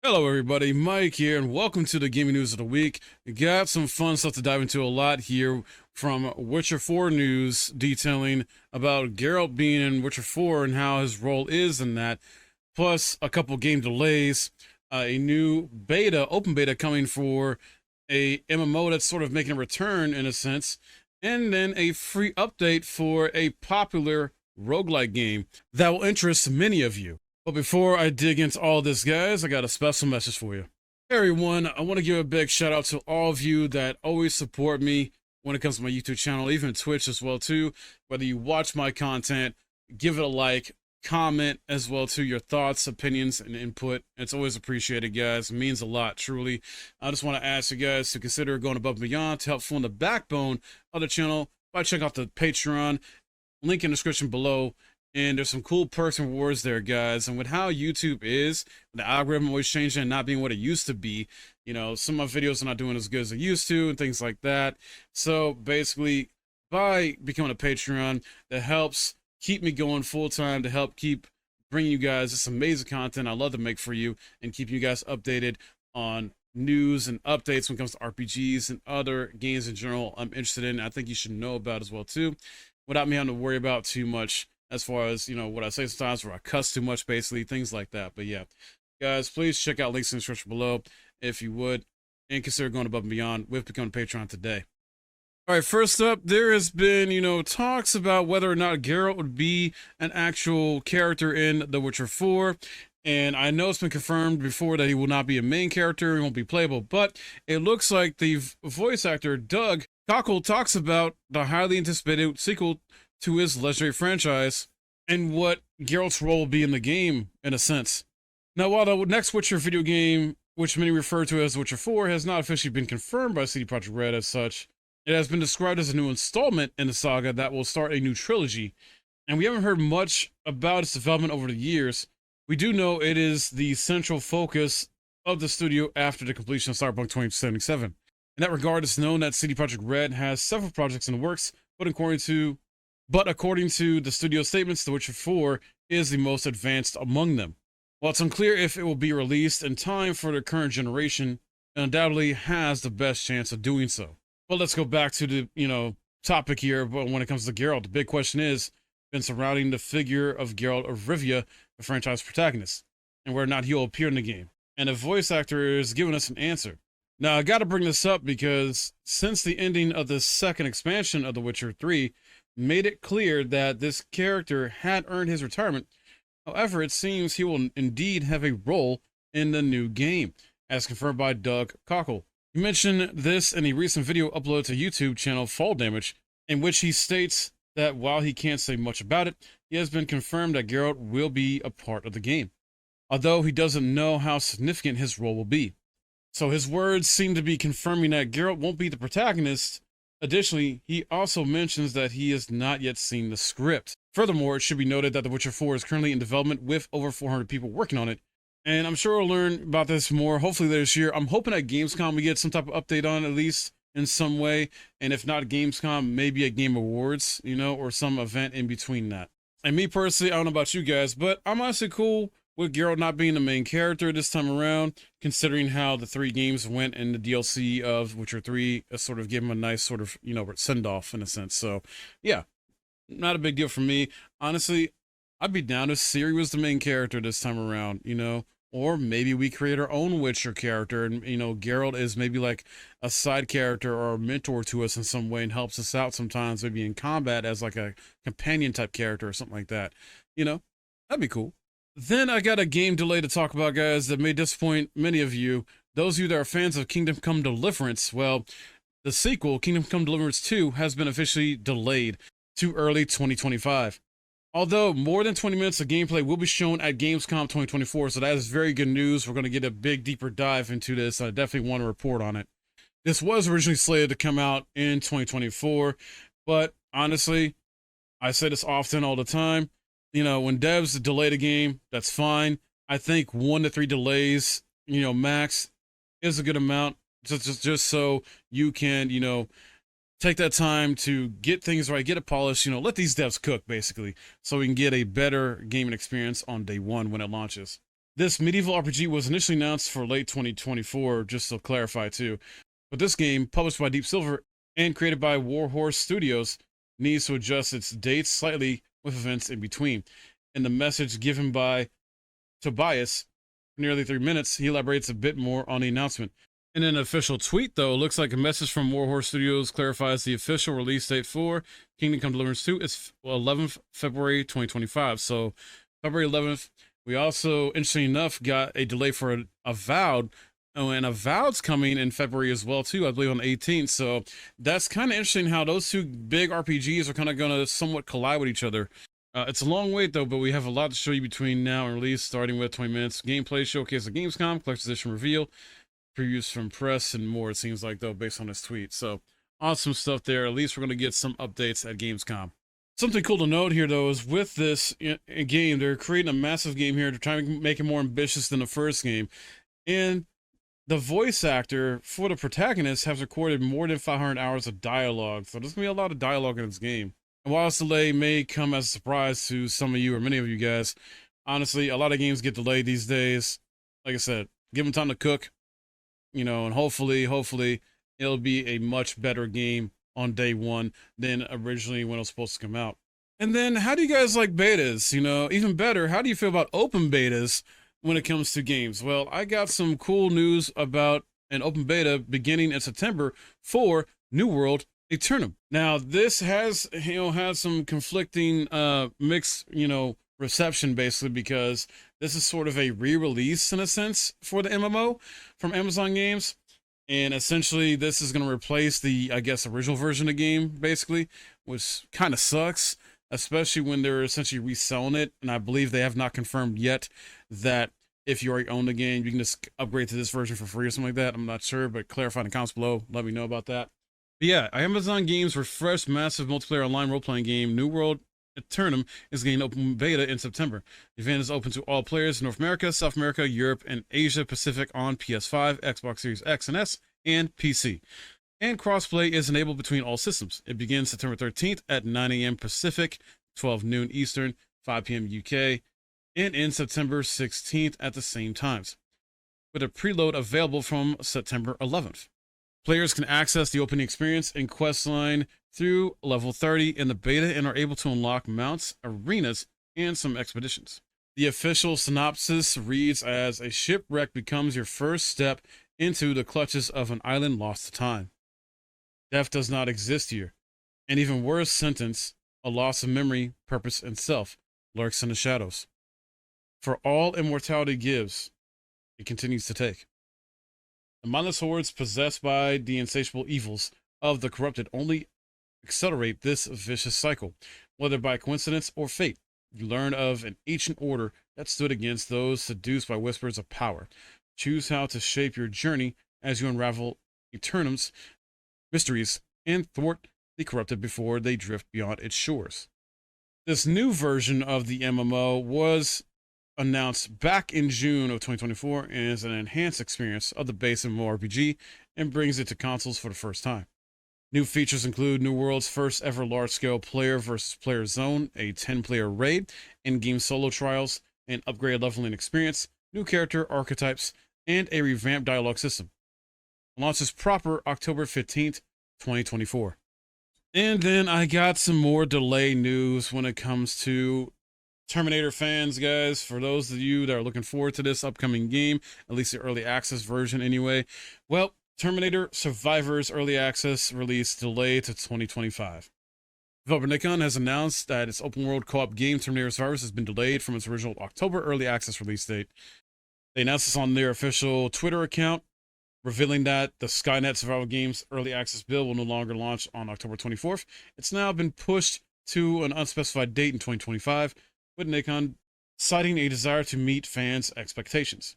Hello everybody, Mike here, and welcome to the gaming news of the week. We got some fun stuff to dive into a lot here, from Witcher 4 news detailing about Geralt being in Witcher 4 and how his role is in that, plus a couple game delays, a new beta, open beta coming for a MMO that's sort of making a return in a sense, and then a free update for a popular roguelike game that will interest many of you. But before I dig into all this, guys, I got a special message for you. Hey, everyone, I want to give a big shout out to all of you that always support me when it comes to my YouTube channel, even Twitch as well, too. Whether you watch my content, give it a like, comment as well, too, your thoughts, opinions, and input. It's always appreciated, guys. It means a lot, truly. I just want to ask you guys to consider going above and beyond to help form the backbone of the channel by checking out the Patreon. Link in the description below. And there's some cool perks and rewards there, guys. And with how YouTube is, the algorithm always changing and not being what it used to be, you know, some of my videos are not doing as good as they used to and things like that. So basically, by becoming a Patreon, that helps keep me going full time, to help keep bringing you guys this amazing content I love to make for you and keep you guys updated on news and updates when it comes to RPGs and other games in general I'm interested in. I think you should know about as well, too, without me having to worry about too much as far as, you know, what I say sometimes, where I cuss too much, basically, things like that. But yeah, guys, please check out links in the description below if you would, and consider going above and beyond with becoming a Patreon today. All right, first up, there has been, you know, talks about whether or not Geralt would be an actual character in The Witcher 4. And I know it's been confirmed before that he will not be a main character, he won't be playable, but it looks like the voice actor, Doug Cockle, talks about the highly anticipated sequel to his legendary franchise and what Geralt's role will be in the game, in a sense. Now, while the next Witcher video game, which many refer to as Witcher 4, has not officially been confirmed by CD Projekt Red as such, it has been described as a new installment in the saga that will start a new trilogy, and we haven't heard much about its development over the years. We do know it is the central focus of the studio after the completion of Cyberpunk 2077. In that regard, it's known that CD Projekt Red has several projects in the works, but according to the studio statements, The Witcher 4 is the most advanced among them. While it's unclear if it will be released in time for the current generation, it undoubtedly has the best chance of doing so. Well, let's go back to the, topic here, but when it comes to Geralt, the big question is been surrounding the figure of Geralt of Rivia, the franchise protagonist, and whether or not he'll appear in the game. And the voice actor is giving us an answer. Now, I gotta bring this up because since the ending of the second expansion of The Witcher 3, made it clear that this character had earned his retirement. However, it seems he will indeed have a role in the new game, as confirmed by Doug Cockle. He mentioned this in a recent video uploaded to YouTube channel Fall Damage, in which he states that while he can't say much about it, he has been confirmed that Geralt will be a part of the game, although he doesn't know how significant his role will be. So his words seem to be confirming that Geralt won't be the protagonist. Additionally, he also mentions that he has not yet seen the script. Furthermore, it should be noted that The Witcher 4 is currently in development with over 400 people working on it. And I'm sure we'll learn about this more, hopefully this year. I'm hoping at Gamescom we get some type of update on it, at least in some way. And if not Gamescom, maybe a Game Awards, or some event in between that. And me personally, I don't know about you guys, but I'm honestly cool with Geralt not being the main character this time around, considering how the 3 games went in the DLC of Witcher 3, sort of gave him a nice sort of, send-off in a sense. So, yeah, not a big deal for me. Honestly, I'd be down if Ciri was the main character this time around, or maybe we create our own Witcher character and, Geralt is maybe like a side character or a mentor to us in some way and helps us out sometimes, maybe in combat as like a companion type character or something like that. That'd be cool. Then I got a game delay to talk about, guys, that may disappoint many of you. Those of you that are fans of Kingdom Come Deliverance, well, the sequel, Kingdom Come Deliverance 2, has been officially delayed to early 2025. Although more than 20 minutes of gameplay will be shown at Gamescom 2024, so that is very good news. We're going to get a big, deeper dive into this. I definitely want to report on it. This was originally slated to come out in 2024, but honestly, I say this often all the time. When devs delay the game, that's fine. I think 1 to 3 delays, max is a good amount. Just so you can, take that time to get things right, get it polished, let these devs cook, basically, so we can get a better gaming experience on day 1 when it launches. This medieval RPG was initially announced for late 2024, just to clarify too. But this game, published by Deep Silver and created by Warhorse Studios, needs to adjust its dates slightly with events in between. In the message given by Tobias, for nearly 3 minutes, he elaborates a bit more on the announcement. In an official tweet, though, it looks like a message from Warhorse Studios clarifies the official release date for Kingdom Come Deliverance 2 is 11th February 2025. So, February 11th. We also, interestingly enough, got a delay for Avowed. Oh, and Avowed's coming in February as well, too, I believe on the 18th. So, that's kind of interesting how those two big RPGs are kind of going to somewhat collide with each other. It's a long wait, though, but we have a lot to show you between now and release, starting with 20 minutes gameplay showcase at Gamescom, collector's edition reveal, previews from press, and more, it seems like, though, based on this tweet. So, awesome stuff there. At least we're going to get some updates at Gamescom. Something cool to note here, though, is with this game, they're creating a massive game here to try and make it more ambitious than the first game. And the voice actor for the protagonist has recorded more than 500 hours of dialogue. So there's going to be a lot of dialogue in this game. And while this delay may come as a surprise to some of you or many of you guys, honestly, a lot of games get delayed these days. Like I said, give them time to cook, and hopefully it'll be a much better game on day one than originally when it was supposed to come out. And then, how do you guys like betas? Even better, how do you feel about open betas when it comes to games? Well, I got some cool news about an open beta beginning in September for New World Eternum. Now, this has, had some conflicting, mixed, reception, basically, because this is sort of a re-release, in a sense, for the MMO from Amazon Games. And essentially, this is going to replace the, I guess, original version of the game, basically, which kind of sucks, especially when they're essentially reselling it. And I believe they have not confirmed yet that if you already own the game, you can just upgrade to this version for free or something like that. I'm not sure, but clarify in the comments below. Let me know about that. But yeah, Amazon Games' refreshed massive multiplayer online role-playing game, New World Eternum, is getting open beta in September. The event is open to all players in North America, South America, Europe, and Asia Pacific on PS5, Xbox Series X and S, and PC. And crossplay is enabled between all systems. It begins September 13th at 9 a.m. Pacific, 12 noon Eastern, 5 p.m. UK, and ends September 16th at the same times, with a preload available from September 11th. Players can access the opening experience and quest line through level 30 in the beta and are able to unlock mounts, arenas, and some expeditions. The official synopsis reads as a shipwreck becomes your first step into the clutches of an island lost to time. Death does not exist here. An even worse sentence, a loss of memory, purpose, and self, lurks in the shadows. For all immortality gives, it continues to take. The mindless hordes possessed by the insatiable evils of the corrupted only accelerate this vicious cycle, whether by coincidence or fate. You learn of an ancient order that stood against those seduced by whispers of power. Choose how to shape your journey as you unravel Eternum's mysteries and thwart the corrupted before they drift beyond its shores. This new version of the MMO was announced back in June of 2024 and is an enhanced experience of the base MMORPG and brings it to consoles for the first time. New features include New World's first ever large-scale player versus player zone, a 10-player raid, in-game solo trials, an upgraded leveling experience, new character archetypes, and a revamped dialogue system. Launches proper October 15th, 2024. And then I got some more delay news when it comes to Terminator fans, guys. For those of you that are looking forward to this upcoming game, at least the early access version anyway, well, Terminator Survivors early access release delayed to 2025. Developer Nikon has announced that its open world co-op game Terminator Survivors has been delayed from its original October early access release date. They announced this on their official Twitter account, revealing that the Skynet Survival Games early access build will no longer launch on October 24th. It's now been pushed to an unspecified date in 2025, with Nikon citing a desire to meet fans' expectations.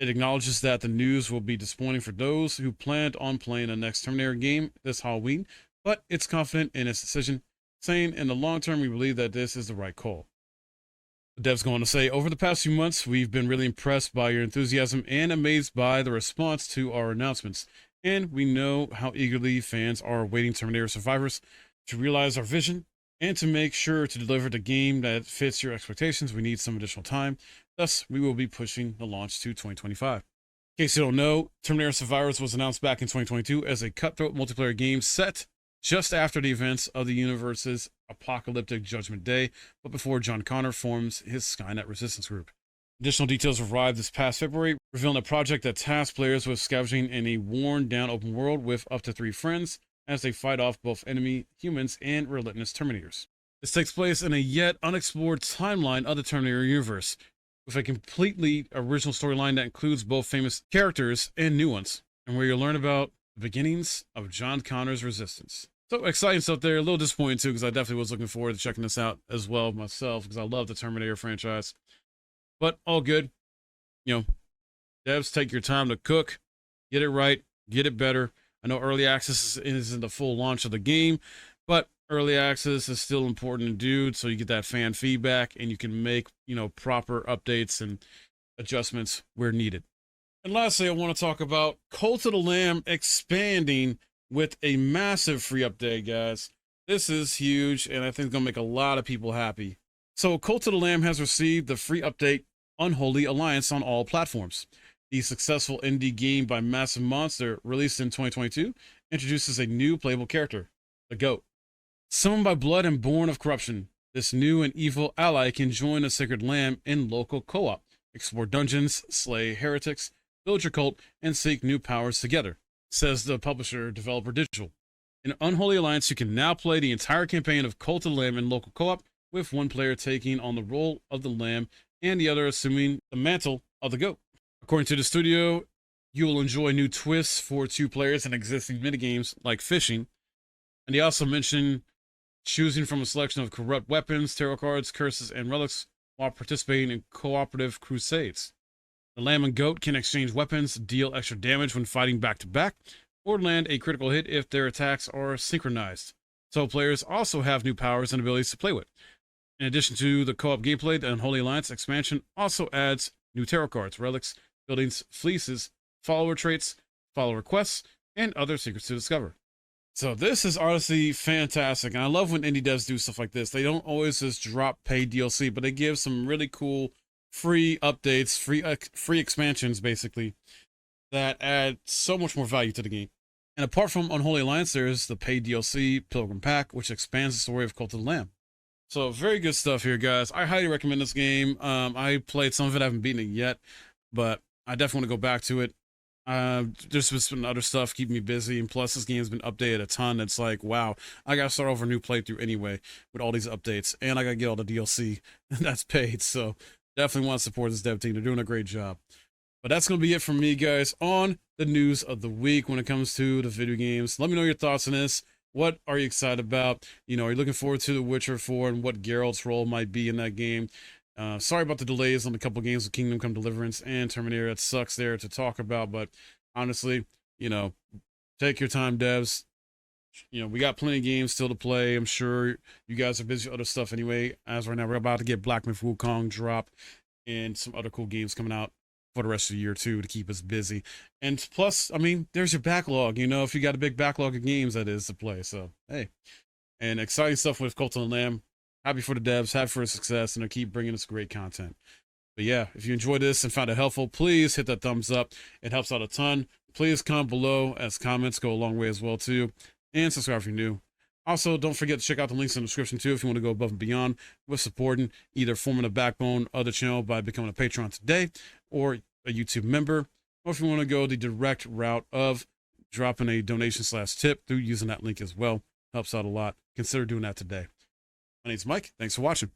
It acknowledges that the news will be disappointing for those who planned on playing the next Terminator game this Halloween, but it's confident in its decision, saying in the long term we believe that this is the right call. The dev's going to say, over the past few months, we've been really impressed by your enthusiasm and amazed by the response to our announcements, and we know how eagerly fans are awaiting Terminator Survivors. To realize our vision and to make sure to deliver the game that fits your expectations, we need some additional time. Thus, we will be pushing the launch to 2025. In case you don't know, Terminator Survivors was announced back in 2022 as a cutthroat multiplayer game set just after the events of the universe's apocalyptic Judgment Day, but before John Connor forms his Skynet resistance group. Additional details arrived this past February, revealing a project that tasks players with scavenging in a worn-down open world with up to 3 friends as they fight off both enemy humans and relentless Terminators. This takes place in a yet unexplored timeline of the Terminator universe, with a completely original storyline that includes both famous characters and new ones, and where you'll learn about the beginnings of John Connor's resistance. So exciting stuff there. A little disappointing too, because I definitely was looking forward to checking this out as well myself, because I love the Terminator franchise. But all good. You know, devs, take your time to cook, get it right, get it better. I know early access isn't the full launch of the game, but early access is still important to do, so you get that fan feedback and you can make, proper updates and adjustments where needed. And lastly, I want to talk about Cult of the Lamb expanding with a massive free update, guys. This is huge, and I think it's going to make a lot of people happy. So Cult of the Lamb has received the free update Unholy Alliance on all platforms. The successful indie game by Massive Monster, released in 2022, introduces a new playable character, the GOAT. Summoned by blood and born of corruption, this new and evil ally can join a sacred lamb in local co-op, explore dungeons, slay heretics, build your cult, and seek new powers together, says the publisher Developer Digital. In Unholy Alliance, you can now play the entire campaign of Cult of the Lamb in local co-op, with one player taking on the role of the lamb and the other assuming the mantle of the goat. According to the studio, you will enjoy new twists for 2 players and existing minigames like fishing. And they also mentioned choosing from a selection of corrupt weapons, tarot cards, curses, and relics while participating in cooperative crusades. The lamb and goat can exchange weapons, deal extra damage when fighting back-to-back, or land a critical hit if their attacks are synchronized. So players also have new powers and abilities to play with. In addition to the co-op gameplay, the Unholy Alliance expansion also adds new tarot cards, relics, buildings, fleeces, follower traits, follower quests, and other secrets to discover. So this is honestly fantastic, and I love when indie devs do stuff like this. They don't always just drop paid DLC, but they give some really cool free updates, free expansions, basically, that add so much more value to the game. And apart from Unholy Alliance, there's the paid DLC Pilgrim Pack, which expands the story of Cult of the Lamb. So very good stuff here, guys. I highly recommend this game. I played some of it. I haven't beaten it yet, but I definitely want to go back to it. There's been other stuff keeping me busy, and plus this game's been updated a ton. It's like, wow, I gotta start over a new playthrough anyway with all these updates, and I gotta get all the DLC that's paid. So definitely want to support this dev team. They're doing a great job. But that's gonna be it from me, guys, on the news of the week when it comes to the video games. Let me know your thoughts on this. What are you excited about? Are you looking forward to The Witcher 4 and what Geralt's role might be in that game? Sorry about the delays on a couple games of Kingdom Come Deliverance and Terminator. It sucks there to talk about, but honestly, take your time, devs. We got plenty of games still to play. I'm sure you guys are busy with other stuff anyway. As right now, we're about to get Black Myth Wukong drop and some other cool games coming out for the rest of the year too to keep us busy. And plus, there's your backlog, if you got a big backlog of games that is to play. So hey, and exciting stuff with Cult of the Lamb. Happy for the devs, happy for the success, and they keep bringing us great content. But yeah, if you enjoyed this and found it helpful, please hit that thumbs up. It helps out a ton. Please comment below, as comments go a long way as well too, and subscribe if you're new. Also, don't forget to check out the links in the description too if you want to go above and beyond with supporting, either forming a backbone of the channel by becoming a Patreon today, or a YouTube member, or if you want to go the direct route of dropping a donation/tip through using that link as well. Helps out a lot. Consider doing that today. My name's Mike. Thanks for watching.